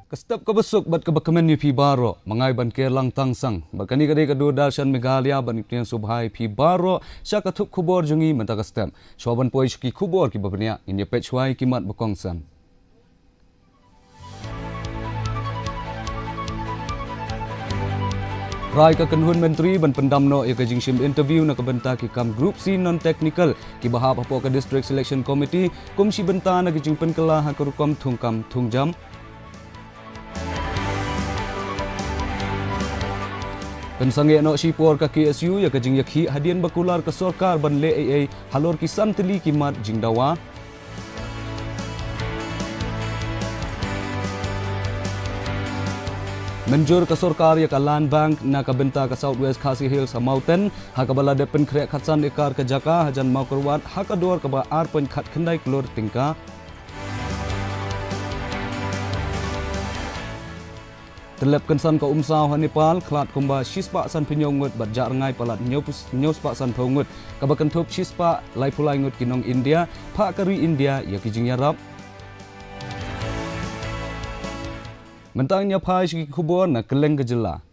Kestap kabesuk bat kabakaman ni pi baro mangai ban kerlang tangsang bakani kadai kedua dalshan Meghalaya ban iktian subhai pi baro syaka thuk Khubor jungi menta kastam shwaban poi ki Khubor ki babnia inya pechwai kimat bakongsan Rai ka kenhun menteri ban pendamno ya kajing sim interview na kabenta ki kam group C non technical ki bahap apo ka district selection committee kum si benta na kajing penkala ha karukom thungkam thungjam Pensange no sipor ka KSU ya kajing yakhi hadian bakular ka sorkar ban le AA halor ki santeli kimat jingdawa Menjur ka sorkar ya ka land bank na kabenta ka Southwest Khasi Hills sa mountain ha ka bala depen krek khatsan ekar ka jaka hajan mau kerwat ha ka dor ka ba ar pen khat khandai klor tingka Terlep kensan ka umsau ha Nepal klat kumba shispa san pinyongut bat jar ngai palat nyos pa san phongut ka bakan thop shispa lai pulai ngut kinong India pha kari India ya kijing yarap Mentangnya phai ki Khubor na keleng kejela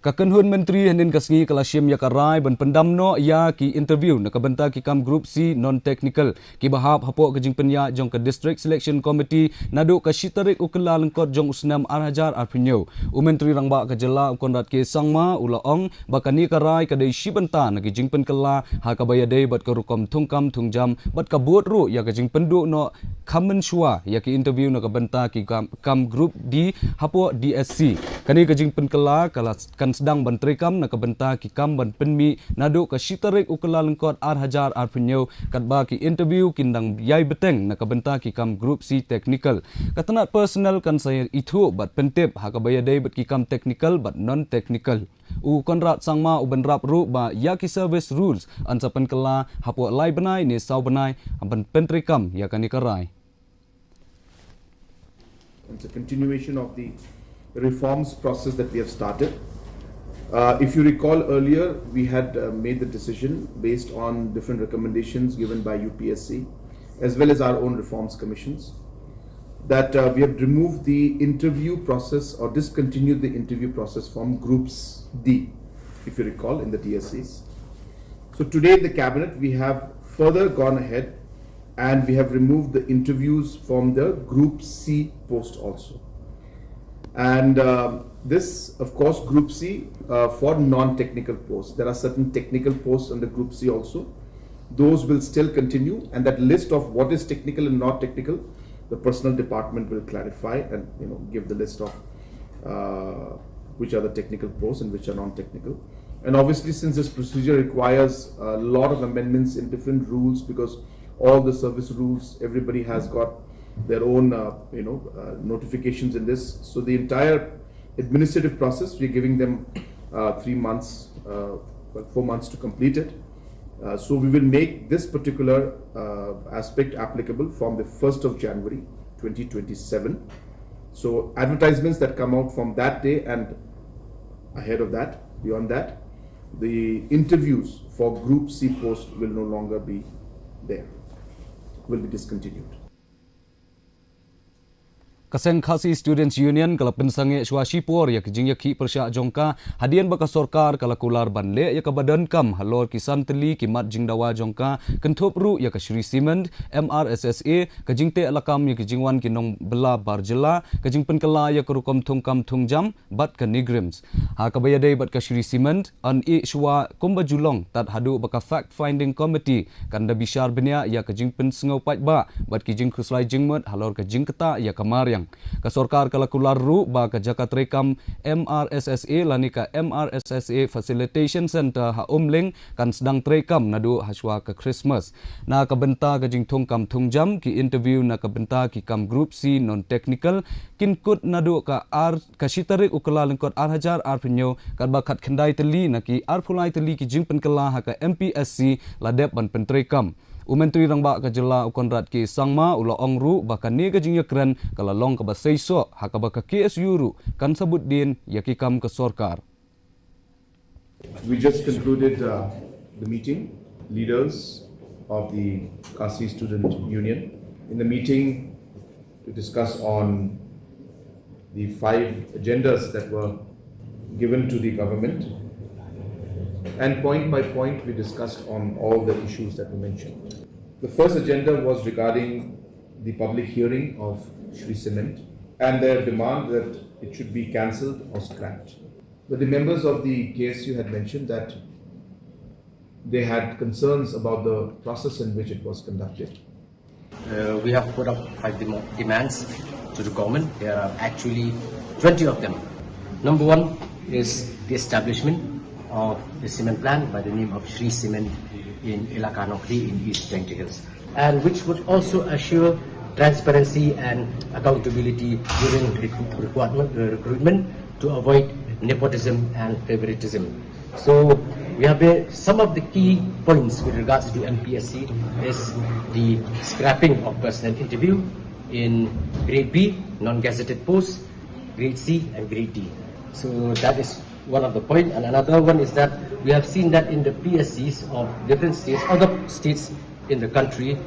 Kakenhun menteri hanin kasngi kalasyim ya karai ban pendamno ya ki interview na kabenta ki kam group C non technical ki bahap hapo kajing penya jong ka district selection committee nadu ka shitarik ukela lengkot jong usnam arhajar arpinyo u menteri rangba ka jela konrat ke sangma ulaong bakani karai ka dei shibenta na ki jing penkela ha ka bayade bat ka rukom thungkam thungjam bat ka buat ru ya ka jing pendu no khamen shua ya ki interview na kabenta ki kam group D hapo DSC kani ka jing penkela kala sedang bantrikam na kabenta ki kam ban penmi nadu ka shitarik ukela lengkot arhajar arpinyo katba ki interview kindang yai beteng na kabenta ki kam group C technical katanat personal kan saya itu bat pentip ha ka bayadai bat ki kam technical bat non technical u konrat sangma u benrap ru ba ya ki service rules ansa penkela hapo lai benai ni sau benai ban pentrikam ya kani karai It's a continuation of the reforms process that we have started. If you recall earlier, we had made the decision based on different recommendations given by UPSC as well as our own reforms commissions that we have removed the interview process or discontinued the interview process from groups D, if you recall, in the DSCs. So today in the cabinet, we have further gone ahead and we have removed the interviews from the group C post also. And this, of course, Group C for non-technical posts. There are certain technical posts under Group C also. Those will still continue, and that list of what is technical and not technical, the personnel department will clarify and give the list of which are the technical posts and which are non-technical. And obviously, since this procedure requires a lot of amendments in different rules, because all the service rules, everybody has got their own notifications in this. So the entire administrative process, we're giving them 3 months, 4 months to complete it. So we will make this particular aspect applicable from the 1st of January 2027. So advertisements that come out from that day and ahead of that, beyond that, the interviews for Group C post will no longer be there, will be discontinued. Kaseng Khasi Students Union kala pensange shwa sipor ya kijing yakhi persya jongka hadian baka sorkar kala kular banle ya ka badan kam halor kisan teli kimat jingdawa jongka kenthop ru ya ka Shri Cement MRSSA kajing te alakam ya kijingwan kinong bela barjela kajing penkala ya kerukom thungkam thungjam bat ka nigrims ha ka bayadai bat ka Shri Cement an e shwa kumba julong tat hadu baka fact finding committee kanda bishar benia ya kajing pensengau patba bat kijing khuslai jingmut halor kajing keta ya kamaryang ka sorkar kala kular ru ba ka jakat rekam MRSSA lani ka MRSSA Facilitation Center ha umling kan sedang trekam nadu haswa ka Christmas na kabenta ka jing thungkam thungjam ki interview na kabenta ki kam group C non technical kinkut nadu ka ar ka shitarik ukala lengkot arhajar arpinyo kad bakat khendai teli na ki arphulai teli ki jing penkela ha ka MPSC ladep ban pentrekam Umentri rangba ka jela ukonrat ki sangma ula ongru bahkan ni ka jingya keren kala long ka basaiso hakaba ka KSU ru kan sabut din yakikam ke sorkar. We just concluded the meeting, leaders of the Kasi Student Union. In the meeting, to discuss on the 5 agendas that were given to the government, and point by point we discussed on all the issues that were mentioned. The first agenda was regarding the public hearing of Shri Cement and their demand that it should be cancelled or scrapped. But the members of the KSU had mentioned that they had concerns about the process in which it was conducted. We have put up 5 demands to the government. There are actually 20 of them. Number 1 is the establishment of the cement plant by the name of Shri Cement in Elaka Nokri in East Jangti Hills, and which would also assure transparency and accountability during recruitment to avoid nepotism and favoritism. So we have some of the key points with regards to MPSC is the scrapping of personnel interview in grade B, non-gazetted posts, grade C and grade D. So that is one of the points. And another one is that we have seen that in the PSCs of different states, other states in the country,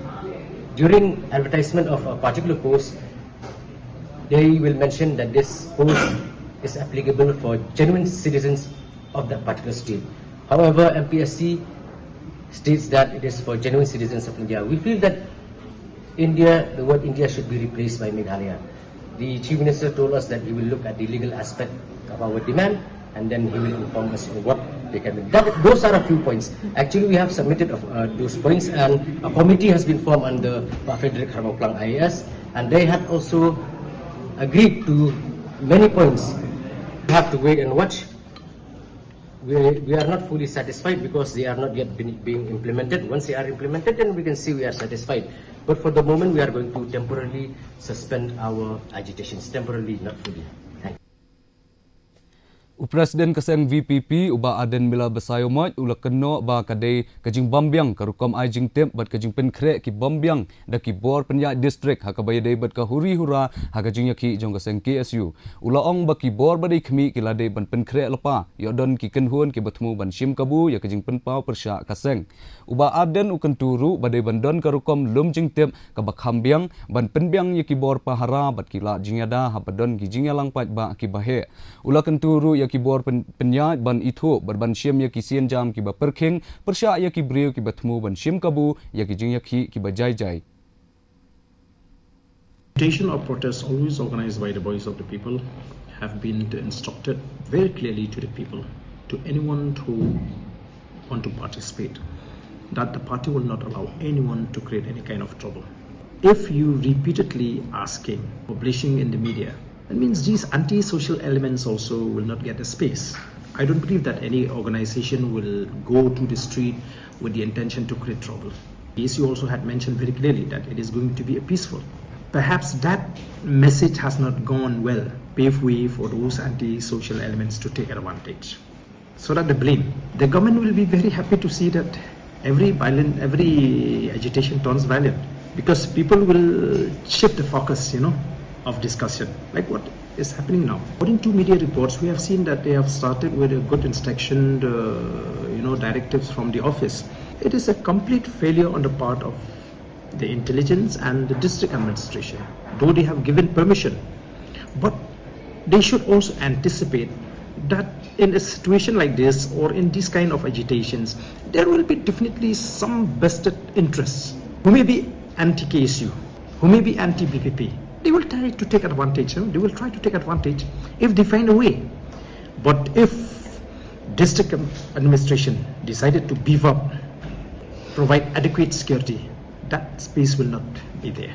during advertisement of a particular post, they will mention that this post is applicable for genuine citizens of that particular state. However, MPSC states that it is for genuine citizens of India. We feel that the word India should be replaced by Meghalaya. The Chief Minister told us that he will look at the legal aspect of our demand and then he will inform us on what they can do. Those are a few points. Actually, we have submitted those points and a committee has been formed under Pak Frederick Harmoplang IAS, and they have also agreed to many points. We have to wait and watch. We are not fully satisfied because they are not yet being implemented. Once they are implemented, then we can see we are satisfied. But for the moment, we are going to temporarily suspend our agitations. Temporarily, not fully. Thank you. Presiden Keseng VPP uba aden mila besayomot ula keno ba kadai kajing bambiang karukom ai jing tem bat kajing penkre ki bambiang da ki bor penya district hakabaya dei bat ka huri hura hakajing yaki jong Keseng KSU ula ong ba ki bor badai khmi ki ladai ban penkre lepa yodon ki kenhuan ki batmu ban shim kabu ya kajing penpau persya Keseng uba aden ukan turu badai bandon karukom lum jing tem ka bakhambiang ban penbiang yaki bor pahara bat ki la jingyada habadon ki jingyalang pat ba ki bahe ula kenturu ya ki bor penyat ban itu berban syim ya ki sien jam ki ba perkhing persya ya ki briu ki batmu ban syim kabu ya ki jing ya ki bajai jai. Agitation or protests always organized by the voice of the people have been instructed very clearly to the people, to anyone who want to participate, that the party will not allow anyone to create any kind of trouble. If you repeatedly asking, publishing in the media, that means these anti-social elements also will not get a space. I don't believe that any organization will go to the street with the intention to create trouble. ASU also had mentioned very clearly that it is going to be a peaceful. Perhaps that message has not gone well, pave way for those anti-social elements to take advantage. So that the government will be very happy to see that every agitation turns violent, because people will shift the focus, of discussion, like what is happening now. According to media reports, we have seen that they have started with a good instruction, directives from the office. It is a complete failure on the part of the intelligence and the district administration, though they have given permission. But they should also anticipate that in a situation like this or in these kind of agitations, there will be definitely some vested interests who may be anti-KSU, who may be anti-BPP. They will try to take advantage. They will try to take advantage if they find a way. But if district administration decided to beef up, provide adequate security, that space will not be there.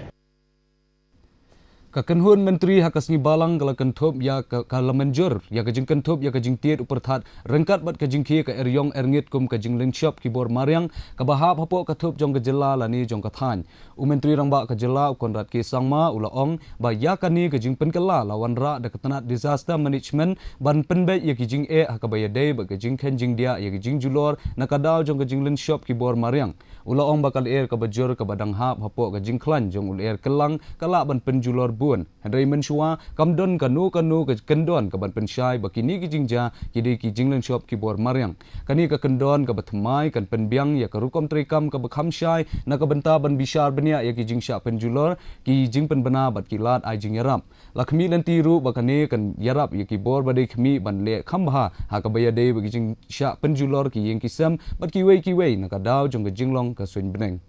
Kakenhun Menteri Hakasni Balang kala kenthop ya kala menjur ya kajing kenthop ya kajing tiet uperthat rengkat bat kajing khie ka eryong erngit kum kajing lengshop kibor mariang kabahap hapo kathop jong kajela lani jong kathan u menteri rangba kajela konrat ke sangma ulaong ba ya kani kajing penkala lawan ra da ketanat disaster management ban penbe ya kajing hakabaya dei ba kajing khenjing dia ya kajing julor nakadau jong kajing lengshop kibor mariang ulaong bakal kabajur kabadang hap hapo kajing klan jong ul kelang kala ban penjulor bun Henry Menshua kamdon kanu ke kendon ke ban pensyai bakini ki jingja kidi ki jinglen shop ki bor mariang kani ke kendon ke batmai kan penbiang ya ke rukom trikam ke bakham syai na ke benta ban bishar benia ya ki jingsha penjulor ki jing penbena bat kilat ai jing yarap lakmi nanti ru bakane kan yarap ya ki bor bade khmi ban le khambha ha ka baya de bagi jingsha penjulor ki yeng kisam bat ki wei na ka daw jong ke jinglong ka swin beneng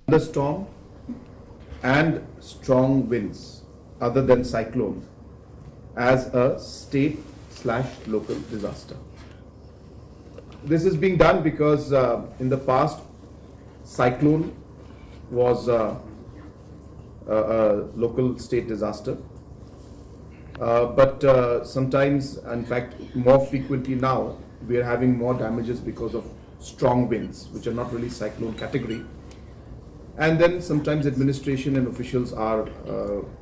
thunderstorm and strong winds other than cyclone as a state/local disaster. This is being done because in the past cyclone was a local state disaster, but sometimes, in fact more frequently now, we are having more damages because of strong winds, which are not really cyclone category. And then sometimes administration and officials are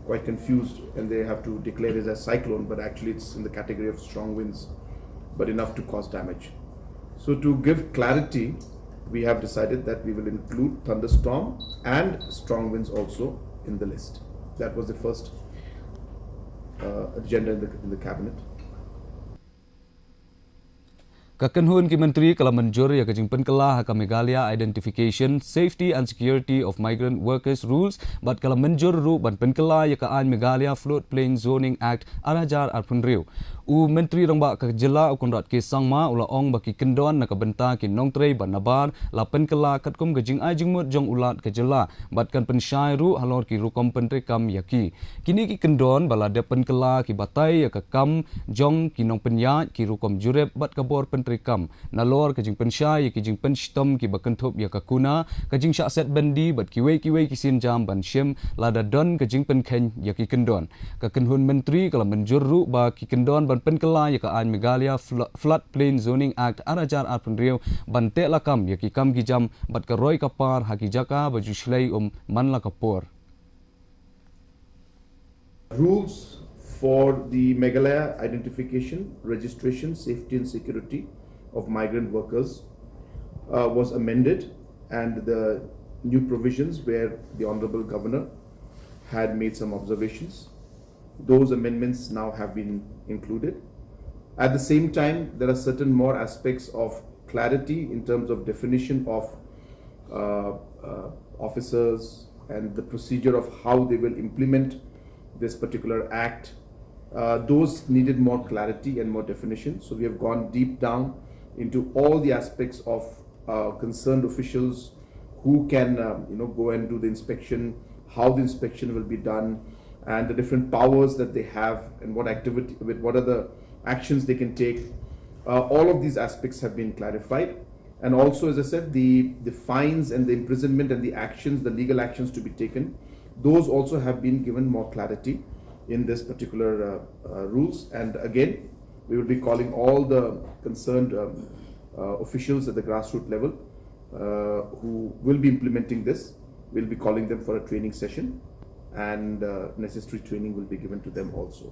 quite confused and they have to declare it as cyclone, but actually it's in the category of strong winds, but enough to cause damage. So to give clarity, we have decided that we will include thunderstorm and strong winds also in the list. That was the first agenda in the cabinet. Kakenhun ki Menteri kala menjur ya kajing penkala ka Meghalaya Identification, Safety and Security of Migrant Workers Rules but kala menjur ru ban penkala ya ka an Meghalaya Floodplain Zoning Act arajar arpunriu. U Menteri rongba ka jela ukonrat ke sangma ula ong baki kendon na kabenta ki nongtrei ban nabar la penkala katkum gajing ai jingmut jong ulat ka jela bat kan pensyai ru halor ki rukom pentrekam yaki. Kini ki kendon bala de penkala ki batai ya ka kam jong ki nong penyat ki rukom jurep bat kabor kam nalor kajing pensyai kajing penstom ki bakenthop ya kakuna kajing syakset bandi bat kiwei ki sinjam ban syem lada don kajing penkhen ya ki kendon kakenhun menteri kala menjurru ba ki kendon ban penkela ya ka an Meghalaya Floodplain Zoning Act arajar arpunriu ban te lakam ya ki kam gijam bat karoi kapar haki jaka baju shlei man la kapor. Rules for the Meghalaya Identification, Registration, Safety and Security of Migrant Workers was amended, and the new provisions where the Honorable Governor had made some observations. Those amendments now have been included. At the same time, there are certain more aspects of clarity in terms of definition of officers and the procedure of how they will implement this particular act. Those needed more clarity and more definition. So we have gone deep down into all the aspects of concerned officials who can go and do the inspection, how the inspection will be done, and the different powers that they have and what are the actions they can take. All of these aspects have been clarified. And also, as I said, the fines and the imprisonment and the actions, the legal actions to be taken, those also have been given more clarity in this particular rules. And again, we will be calling all the concerned officials at the grassroots level who will be implementing this. We'll be calling them for a training session, and necessary training will be given to them also.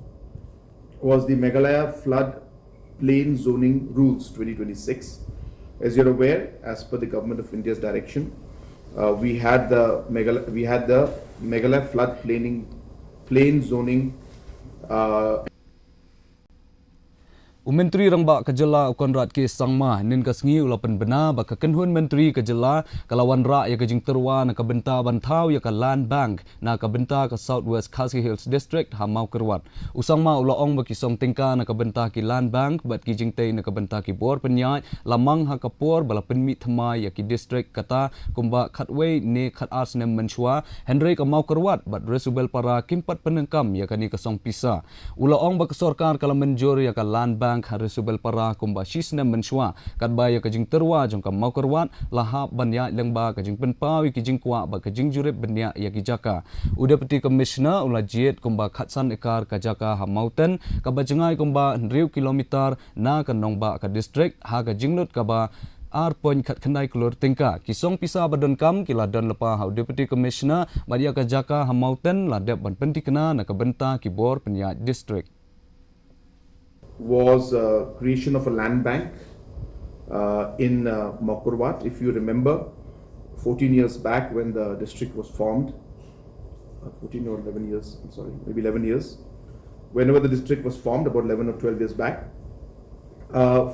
Was the Meghalaya Floodplain Zoning Rules 2026. As you're aware, as per the Government of India's direction, we had the Meghalaya Floodplain Zoning Menteri rangba kejela ukonrat ke sangma nin kasngi ulapan bena ba kakenhun menteri kejela kalawan ra ya kejing terwa na kabenta bantau ya ka land bank na kabenta ka Southwest Khasi Hills District hamau kerwat usangma ulaong ba kisong tingka na kabenta ki land bank bat kijing tei na kabenta ki bor penyai lamang ha kapor bala penmi thamai ya ki district kata kumba khatwei ne khat ars nem menshwa Henry ka mau kerwat bat resubel para kimpat penengkam ya kani kasong pisa ulaong ba kesorkar kala menjur ya ka land bank Harisubel para kumba shisna menshwa kadbaya kajing terwa jong kam mau kerwat lahap banya lengba kajing penpawi kijing kwa ba kajing jurep benya ya kijaka udapati commissioner ula jiet kumba khatsan ekar kajaka ha mountain kabajengai kumba 100 kilometer na kanongba ka district ha kajinglut kaba ar point khat khandai klor tingka kisong pisa badon kam kila don lepa ha deputy commissioner badia kajaka ha mountain la dep ban pentikna na kabenta kibor penya district was creation of a land bank in Mokurwat. If you remember, 14 years back when the district was formed, 14 or 11 years, I'm sorry, maybe 11 years, whenever the district was formed about 11 or 12 years back,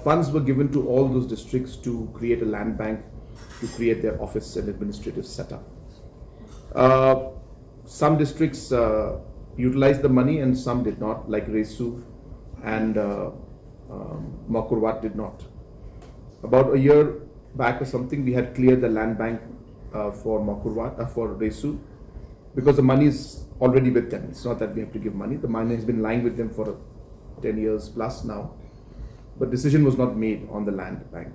funds were given to all those districts to create a land bank, to create their office and administrative setup. Some districts utilized the money and some did not, like Resu and Makurwat did not. About a year back or something, we had cleared the land bank for Makurwat, for Resu, because the money is already with them. It's not that we have to give money. The money has been lying with them for 10 years plus now, but decision was not made on the land bank.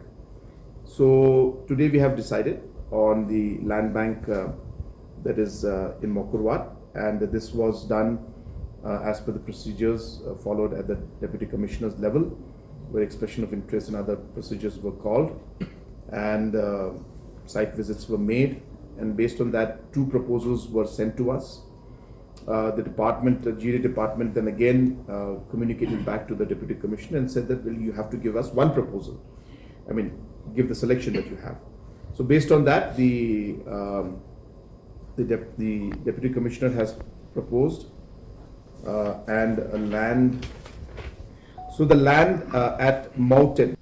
So today we have decided on the land bank that is in Makurwat, and this was done as per the procedures followed at the Deputy Commissioner's level, where expression of interest and other procedures were called, and site visits were made, and based on that, 2 proposals were sent to us. The department, the GD department, then again communicated back to the Deputy Commissioner and said that, well, you have to give us 1 proposal. I mean, give the selection that you have. So based on that, the Deputy Commissioner has proposed and a land. So the land at Mountain.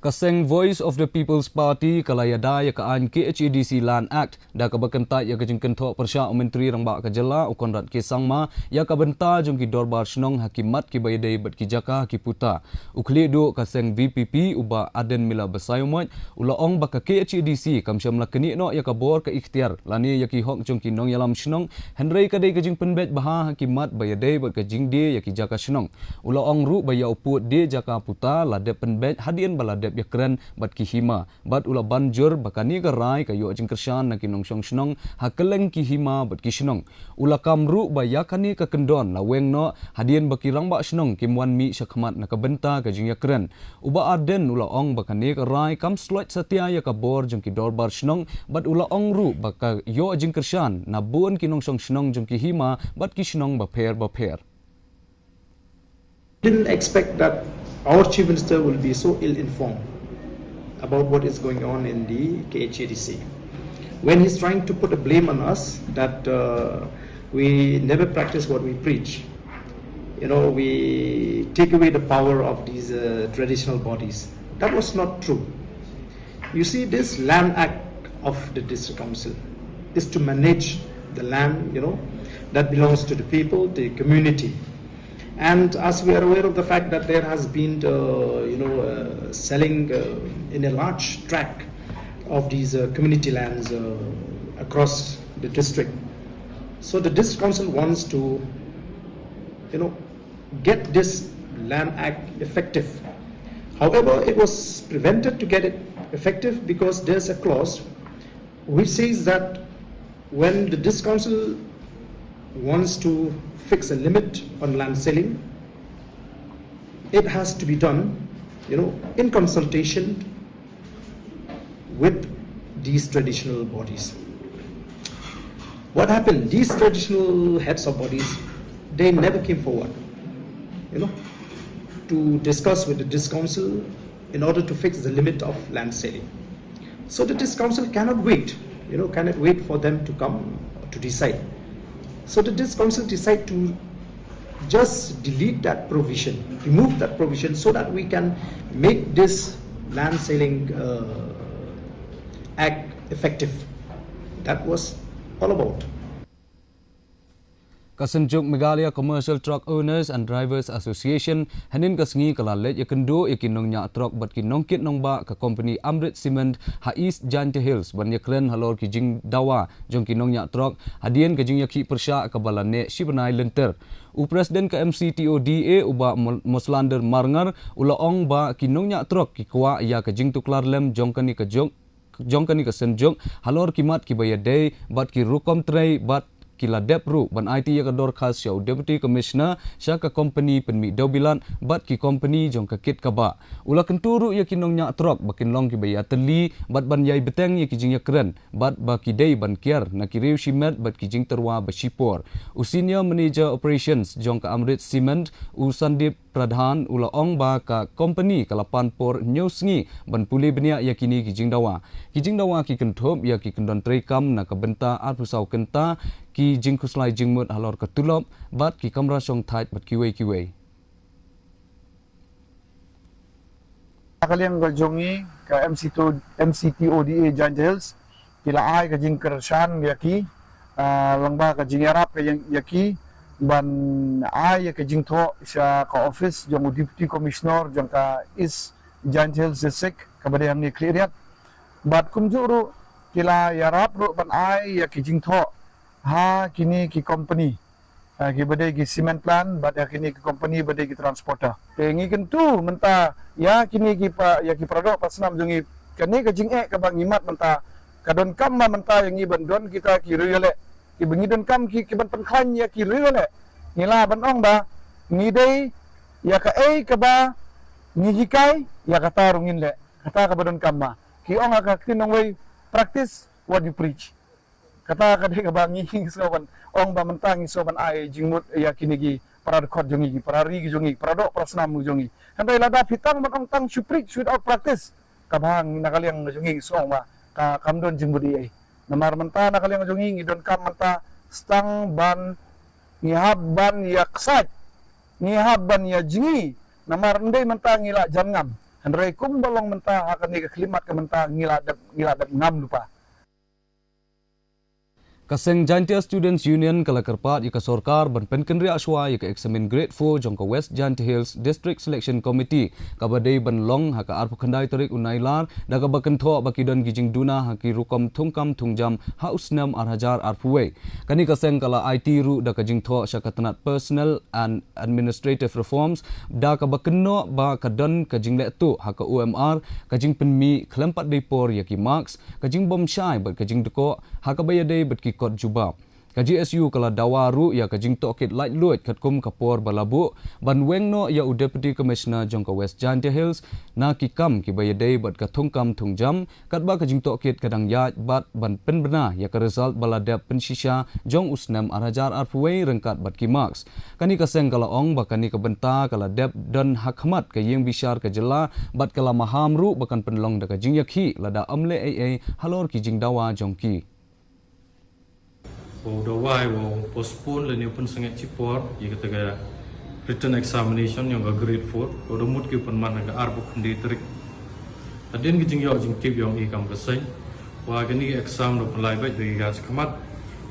Kaseng Voice of the People's Party kalayada ya kaan KHEDC Land Act da kabakentat ya kajing kentok persya menteri rangba kajela ukonrat ke sangma ya kabenta jong ki dorbar snong hakimat ki bayadai bat ki jaka ki puta ukli do kaseng VPP uba aden mila besayumat ulaong baka KHEDC kamsyam lakani no ya kabor ka ikhtiar lani ya ki hok jong ki nong yalam snong henry kadai kajing penbet baha hakimat bayadai bat kajing de ya ki jaka snong ulaong ru baya uput de jaka puta lade penbet hadian balade ya keren bat ki hima bat ula banjur bakani garai kayo jing kersyan na kinong song snong hakeleng ki hima bat ki snong ula kamru bayakani ka kendon laweng no hadian bakirang ba snong kimwan mi sakmat na kabenta ka jing ya keren uba aden ula ong bakani garai kam slot setia ya kabor jong ki dorbar snong bat ula ong ru baka yo jing kersyan na bun kinong song snong jong ki hima bat ki snong ba pher Didn't expect that our Chief Minister will be so ill-informed about what is going on in the KHADC. When he's trying to put a blame on us that we never practice what we preach. You know, we take away the power of these traditional bodies. That was not true. You see, this Land Act of the District Council is to manage the land, you know, that belongs to the people, the community. And as we are aware of the fact that there has been, selling in a large tract of these community lands across the district. So the district council wants to, get this Land Act effective. However, it was prevented to get it effective because there's a clause which says that when the district council wants to fix a limit on land selling, it has to be done, in consultation with these traditional bodies. What happened? These traditional heads of bodies, they never came forward, to discuss with the district council in order to fix the limit of land selling. So the district council cannot wait, cannot wait for them to come to decide. So the district council decide to just delete that provision, remove that provision, so that we can make this land selling act effective. That was all about. Kasenjuk Meghalaya Commercial Truck Owners and Drivers Association hanin kasngi kalalet yakendo yakinong nya truck bat kinong kit nong ba ka company Amrit Cement ha East Jante Hills ban yakren halor ki jing dawa jong kinong nya truck hadien ka jing yakhi persya ka balane shibanai lenter u president ka MCTODA uba Moslander Marngar ulaong ba kinong nya truck ki kwa ya ka jing tuklar lem jongkani ka jongkani ka senjong halor kimat ki bayade bat ki rukom tray bat kila depru ban IT ya kador khas show Deputy Commissioner syaka company penmi dobilan bat ki company jong ka kit kaba ula kenturu ya kinong nya trok bakin long ki baya teli bat ban yai beteng ya kijing ya keren bat ba ki dei ban kier na ki riu shimet bat kijing terwa ba shipor u senior manager operations jong ka Amrit Cement u Sandip pradhan ula ong ba ka company kalapan por nyusngi ban puli benia yakini ki jingdawa ki kenthop ya ki kendon trekam na ka benta ar pusau kenta ki jingkuslai jingmut halor ka tulop bat ki kamra song thait bat kiwei kalian goljongi ke MCTODA Giant Hills kila ai ke jing kershan yaki langba ke jing arab ke yaki ban ai ke jing tho sa ka office jong deputy commissioner jong ka East Giant Hills district ka bade amni clear bat kumjuru kila yarap ru ban ai ya ke jing tho ha kini ki company ki bade ki cement plant bat kini ki company bade ki transporter pengi kentu menta ya kini ki pa ya ki produk pasnam jongi kani ka jing ka bang imat menta kadon kam menta yang iban don kita ki riole ki bengi don kam ki ban penkhan ya ki riole nila ban ong ba ni dei ya ka ka ba ni hikai ya kata rungin le kata ka badon kam ma ki ong ka kinong way practice what you preach kata ka de ka ba ngi soban ong ba mentang soban ai jingmut ya kini gi para khot jongi gi para ri gi jongi para dok prasnam jongi handai lada pitang ong tang suprik without practice ka bang nakaliang jongi song ma ka kamdon jingmut ai namar menta nakaliang jongi ngidon kam menta stang ban ngihab ban ya ksat ngihab ban ya jingi namar ndai menta ngila jangam handai kum bolong menta akan ni klimat ka menta ngila dap ngam lupa Kaseng Jantia Students Union kalakarpat ika sorkar ban penkenri aswa ika examin grade 4 jongka West Giant Hills District Selection Committee kabadai ban long haka arpu khandai tarik unailar daga bakentho bakidon gijing duna haki rukom thungkam thungjam hausnam arhajar arpuwe kani kaseng kala IT ru daga jingtho syakatanat personal and administrative reforms daga bakenno ba kadon kajing tu haka UMR kajing penmi kelempat depor yaki marks kajing bom syai bat kajing deko haka bayadai bat kot jubab kaji SU kala dawaru ya kajing tokit light luit katkum kapor balabu ban wengno ya deputy commissioner jongka West Giant Hills na kikam ki bayadai bat kathungkam thungjam katba kajing tokit kadang ya bat ban penbena ya ka result baladap pensisha jong usnam arhajar arpuwei rengkat bat ki marks kani kaseng kala ong bakani ka benta kala dep dan hakmat ka yeng bishar ka jela bat kala mahamru bakan penlong da kajing yakhi lada amle AA halor ki jingdawa jongki Dawai wo postpone le ni pun sangat cipor ye kata written examination yang grade 4 ko mut ki pun man ga arbu khndi trik adin ki jingyo jing tip yang i kam kasai wa gani exam do lai bai de ga khmat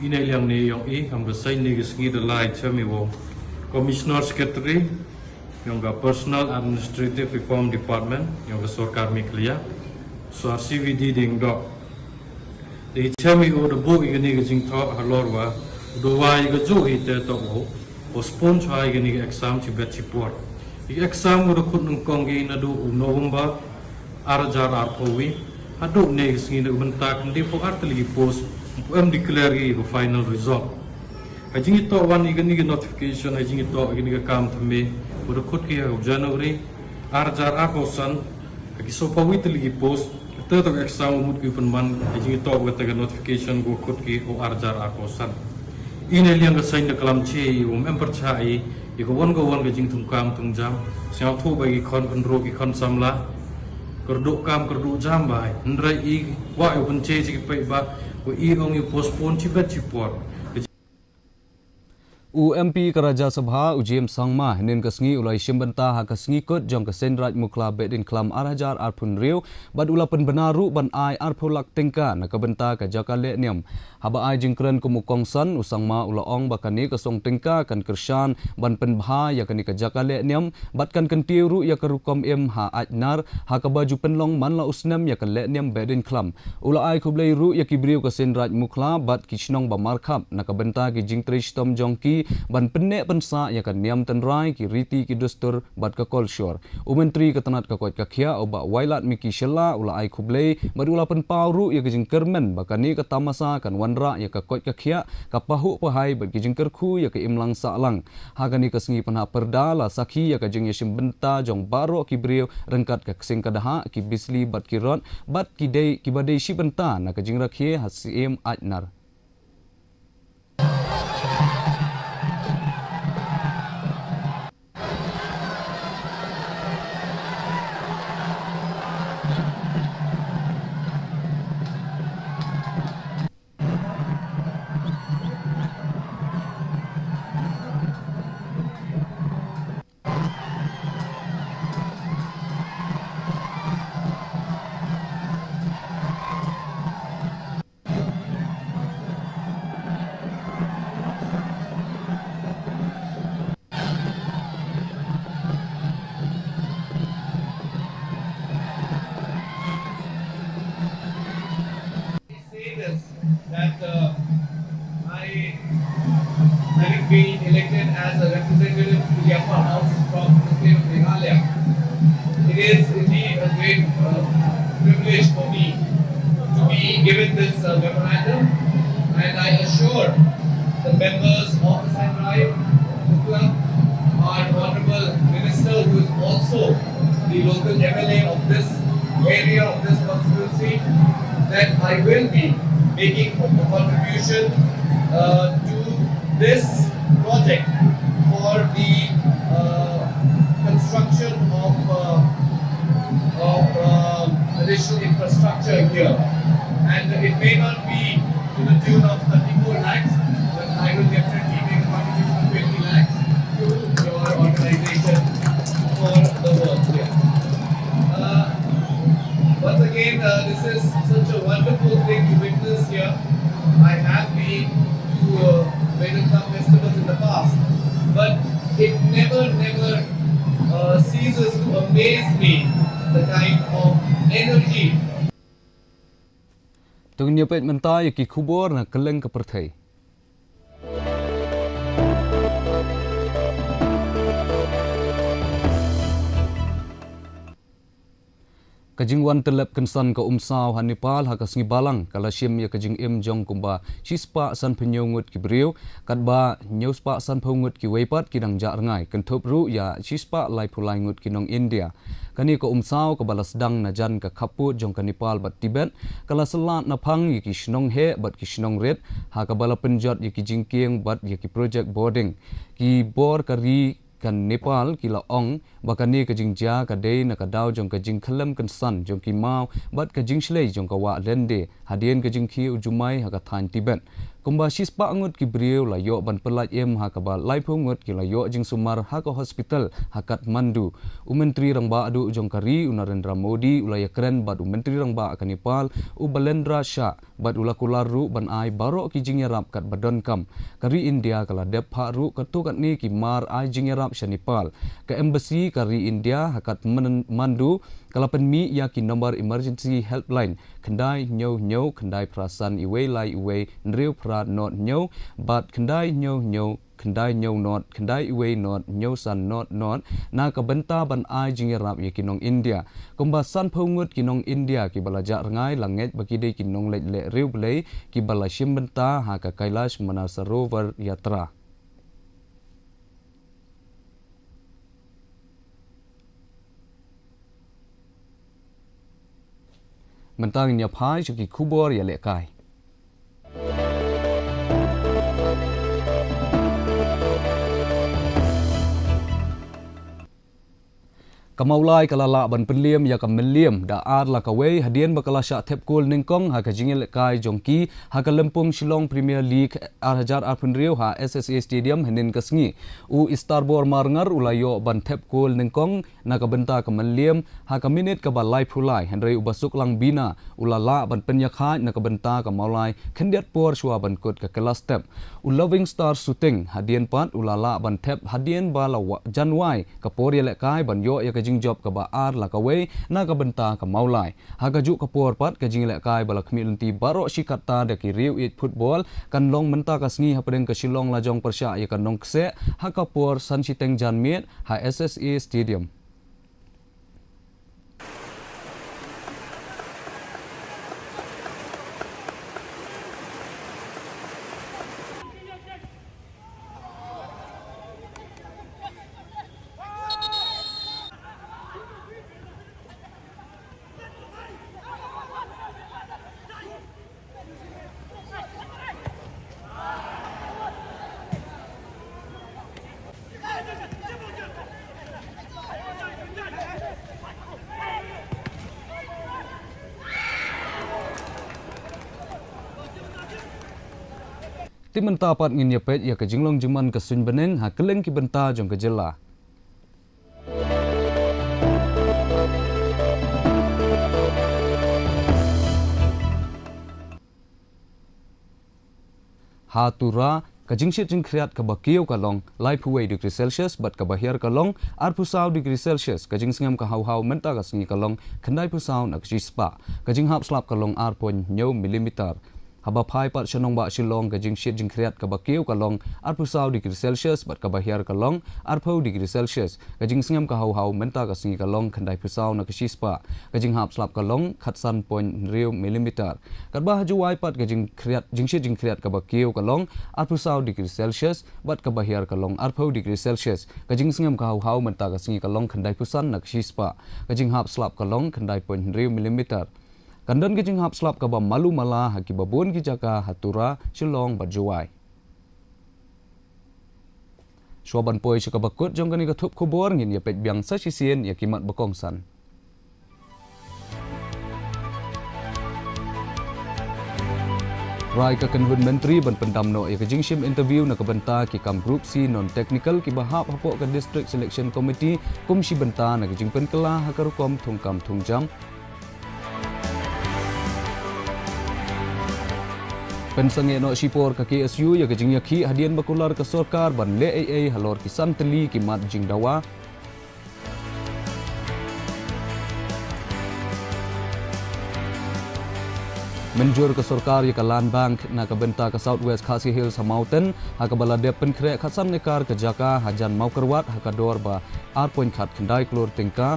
ine liang ne yang i kam kasai ni gisngi de lai chami wo commissioner secretary yang ga personal administrative reform department yang ga sarkar Meghalaya so CVD ding do They tell me the book is going to halorwa. Do I go to it to go? Postpone try getting exam to bet support. The exam would have couldn't congi na do November. Arjar arpowi. I don't next in the Bentak and therefore artily post. Declare the final result. I think it thought one notification. I think it thought come to me with a cookie of January. Arjar arposan. I so powitly post. Tetap exam umut ki penman jadi tahu kata notification go kod ki o arjar akosan ini liang kesain de kalam ce mempercayai iko won ke jing tungkam tungjam siang thu bagi kon penro ki kon samla kerduk kam kerduk jam bai ndrai I wa yo pence ji pe ba ko I ong you postpone cibet cipor UMP Karaja Sabha UGM Sangma hinin kasngi ulai simbenta ha kasngi kot jong kasenraj mukla bedin klam arhajar arpun riu bad ula penbenaru ban ai arpulak tingka na kabenta ka jakale niam haba ai jingkren kumukongsan usangma ula ong bakani kasong tingka kan kershan ban penbha ya kani ka jakale niam bat kan kentiru ya karukom em ha ajnar ha ka baju penlong manla usnam ya kan le niam bedin klam ula ai kublai ru ya kibriu kasenraj mukla bat kishnong ba markhap na kabenta ki jingtrish tom jongki ban penek pensa ya kan niam tenrai ki riti ki dustur bat ka kolshor umentri ketanat ka kot kakhia oba wailat miki shela ula ai khublei badula pen pauru ya kijing kermen bakani ka tamasa kan wanra ya ka kot kakhia ka pahu pahai bat kijing kerkhu ya ka imlang salang hagani kasngi panha perda la sakhi ya ka jing yashim benta jong baro ki brio rengkat ka ksing kadaha ki bisli bat ki rot bat ki dei ki badei shi benta na ka jing rakhe hasim ajnar having been elected as a representative to the upper house from the state of Meghalaya. It is indeed a great privilege for me to be given this memorandum, and I assure the members of the Sandrai, the club, our honorable minister, who is also the local MLA of this area, of this constituency, that I will be making a contribution to this project for the construction of additional infrastructure here. And it may not be to the tune of 34 lakhs, but I will definitely make a contribution of 20 lakhs to your organization for the work here. Once again, this is such a wonderful thing to witness here. I have been to Vedanta festivals in the past, but it never ceases to amaze me the kind of energy. Tungnya pet mentai ki Khubor na keleng ke perthai. Kajingwan telep kensan ke umsau han Nepal ha kasngi balang kala sim ya kajing jong kumba sispa san penyongut ki briu katba nyuspa san phongut ki weipat ki dang ja rangai kenthop ru ya sispa lai phulai ngut ki nong India kani ko umsau ke balas dang na jan ka khaput jong ka Nepal bat Tibet kala salat na phang yi ki shnong he bat ki shnong red ha ka bala penjot yi ki jingkieng bat yi ki project boarding ki bor kari kan Nepal kila ong bakani ka jingja ka dei na ka daw jong ka jing khalam kan san jong ki mau bat ka jing shlei jong ka wa lende hadien ka jing khi ujumai ha ka than Tibet kumba sispa angut ki brieu la yo ban pelat ha ka ba lai phongut ki la yo jing sumar ha ka hospital ha Kathmandu menteri rang ba adu jong kari Narendra Modi ulaya keren bat menteri rang ba ka Nepal Balendra Shah bat ulakular ru ban ai baro ki jing yarap kat badon kam kari India kala dep ha ru ka tu kat ni ki mar ai jing yarap sha Nepal ka embassy kari India ha Kathmandu kala penmi ya ki nomor emergency helpline kendai nyau kendai perasan iwe lai iwe nriu pra not nyau bat kendai nyau not kendai iwe not nyau san not na ka benta ban ai jingerap ya kinong India kumbasan phongut kinong India ki balaja rangai langet baki dei kinong le riu blei ki bala shim benta ha ka Kailash Manasarovar yatra. Mentang nya phai ki Khubor ya le kai Kamaulai kalala ban penliam ya kameliam da ar la kawei hadien bakala sha thepkol ningkong ha ka jingel kai jongki ha ka lempung Shillong Premier League 2008 ha SSA Stadium henin kasngi u Istarbor marngar ulayo ban thepkol ningkong na ka benta kameliam ha ka minute ka balai phulai henry ubasuk lang bina ulala ban penyakha na ka benta kamaulai khendiat por shwa ban kot ka kelas step u Loving Star shooting hadien pat ulala ban thep hadien bala janwai ka por yele kai ban yo ya jing job ka ba ar la ka wei na ka benta ka maulai ha ka ju ka por pat ka jing le kai bala khmilti baro shikata de ki riu it football kan long menta ka sngi ha preng ka Shillong la jong persha ya kan nong kse ha ka por san chiteng jan miet ha SSA Stadium. Tim menta pat ngin yapet ya ka jinglong jiman ka sun beneng ha keleng ki benta jong ka jela. Ha tura ka jingshit jing kriat ka bakiyo ka long lai phuwei degree Celsius bat ka bahir ka long ar pusau degree Celsius ka jing sngam ka hau menta ka sngi ka long khandai pusau nak jispa ka jing hap slap ka long ar pon nyau millimeter haba phai pat shanong ba shilong ka jing shit jing kriat ka bakiu ka long ar pusau degree celsius bat ka bahir ka long ar phau degree celsius ka jing singam ka hau menta ka singi ka long khandai pusau na ka shispa ka jing hap slap ka long khatsan point riu millimeter ka ba haju wai pat ka jing kriat jing shit jing kriat ka bakiu ka long ar pusau degree celsius bat ka bahir ka long ar phau degree celsius ka jing singam ka hau menta ka singi ka long khandai pusan na ka shispa ka jing hap slap ka long khandai point riu millimeter kandan ki jing hap slap ka ba malu mala haki babun ki jaka hatura shilong bajuai Swaban poi ka bakut jong kani ka thup khubor ngin ya pet biang sa sisien ya kimat bakong san Rai ka kanhun menteri ban pendamno ya ka jingshim interview na kabanta ki kam group C non technical ki bahap hapok ka district selection committee kum si banta na ka jingpen kala hakarukom thungkam thungjam Pensange no sipor ka KSU ya kajing yakhi hadian bakular ka sorkar ban le AA halor kisan teli ki mat jing dawa Menjur ke sorkar ya ka land bank na ka benta ka southwest Khasi Hills Mountain ha ka balade penkre khasan nekar ka jaka hajan mau kerwat ha ka dor ba ar point khat khandai klor tingka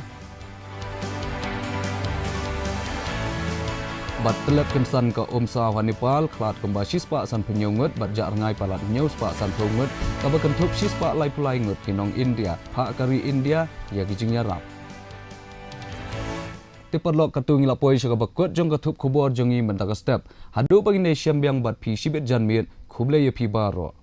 bat telep kensan ke Omsa wa Nepal klat kemba shispa san penyungut bat jak rangai palat nyeus pa san thungut ka bakan thup shispa lai pulai ngut kinong India ha kari India ya kijingnya rap Tipadlok katung ilapoi sya ka bakut jong ka thup khubor jongi mentaka step hadu pagi ne syambyang bat phi sibet janmit khuble ye phi baro